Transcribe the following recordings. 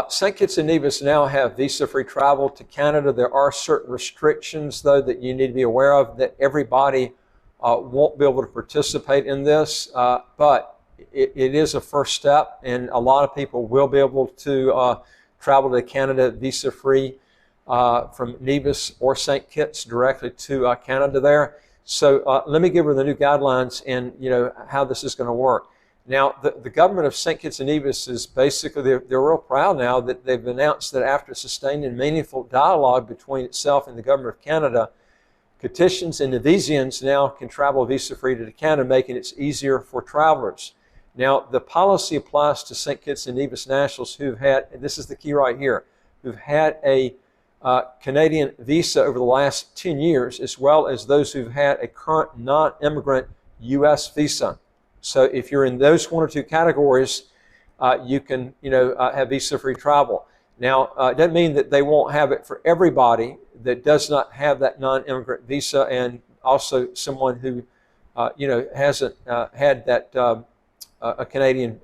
St. Kitts and Nevis now have visa-free travel to Canada. There are certain restrictions, though, that you need to be aware of, that everybody won't be able to participate in this, but it is a first step, and a lot of people will be able to travel to Canada visa-free from Nevis or St. Kitts directly to Canada there. So let me give her the new guidelines and how this is going to work. Now, the government of St. Kitts and Nevis is basically, they're real proud now that they've announced that after sustained and meaningful dialogue between itself and the government of Canada, Kittitians and Nevisians now can travel visa-free to Canada, making it easier for travelers. Now, the policy applies to St. Kitts and Nevis nationals who've had, and this is the key right here, who've had a Canadian visa over the last 10 years, as well as those who've had a current non-immigrant U.S. visa. So if you're in those one or two categories, you can have visa-free travel. Now, it doesn't mean that they won't have it for everybody that does not have that non-immigrant visa, and also someone who hasn't had that a Canadian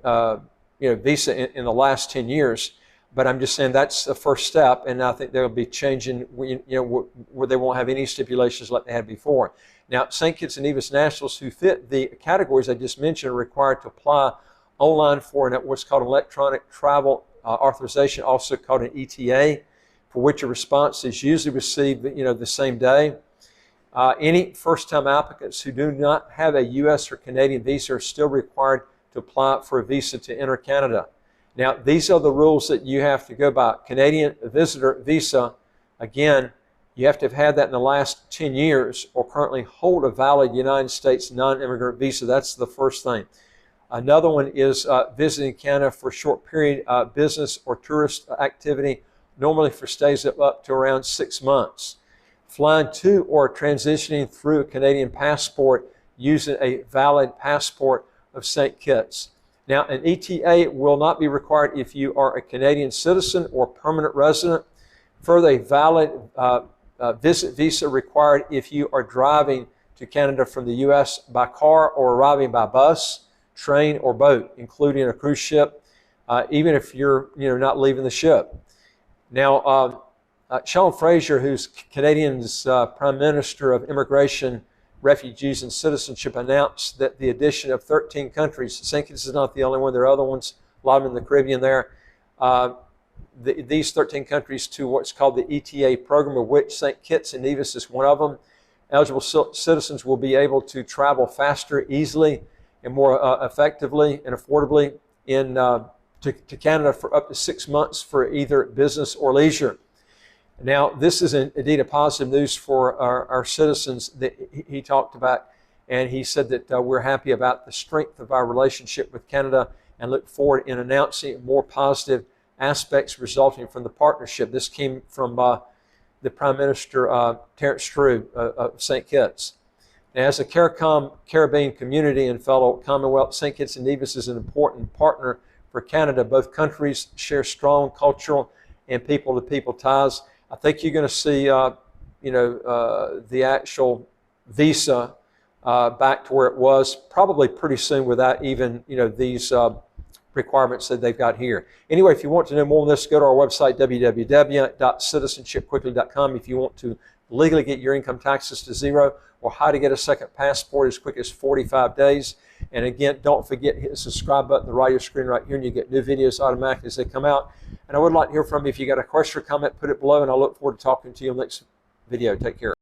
visa in the last 10 years. But I'm just saying that's the first step, and I think they'll be changing where they won't have any stipulations like they had before. Now, St. Kitts and Nevis nationals who fit the categories I just mentioned are required to apply online for what's called an electronic travel authorization, also called an ETA, for which a response is usually received the same day. Any first-time applicants who do not have a U.S. or Canadian visa are still required to apply for a visa to enter Canada. Now, these are the rules that you have to go by. Canadian visitor visa, again, you have to have had that in the last 10 years or currently hold a valid United States non-immigrant visa. That's the first thing. Another one is visiting Canada for a short period, business or tourist activity, normally for stays of up to around 6 months. Flying to or transitioning through a Canadian passport using a valid passport of St. Kitts. Now, an ETA will not be required if you are a Canadian citizen or permanent resident. Further, a valid visit visa required if you are driving to Canada from the U.S. by car or arriving by bus, train, or boat, including a cruise ship, even if you're not leaving the ship. Now, Sean Fraser, who's Canadian's Prime Minister of Immigration, Refugees and Citizenship, announced that the addition of 13 countries, St. Kitts is not the only one, there are other ones, a lot of them in the Caribbean there, these 13 countries to what's called the ETA program, of which St. Kitts and Nevis is one of them. Eligible citizens will be able to travel faster, easily, and more effectively and affordably to Canada for up to 6 months for either business or leisure. Now, this is indeed a positive news for our citizens that he talked about, and he said that we're happy about the strength of our relationship with Canada and look forward in announcing more positive aspects resulting from the partnership. This came from the Prime Minister, Terence True of St. Kitts. Now, as a Caribbean community and fellow Commonwealth, St. Kitts and Nevis is an important partner for Canada. Both countries share strong cultural and people-to-people ties. I think you're going to see, the actual visa back to where it was probably pretty soon without even, these requirements that they've got here. Anyway, if you want to know more on this, go to our website, www.citizenshipquickly.com. If you want to legally get your income taxes to zero or how to get a second passport as quick as 45 days. And again, don't forget, hit the subscribe button on the right of your screen right here, and you get new videos automatically as they come out. And I would like to hear from you. If you got a question or comment, put it below, and I look forward to talking to you in the next video. Take care.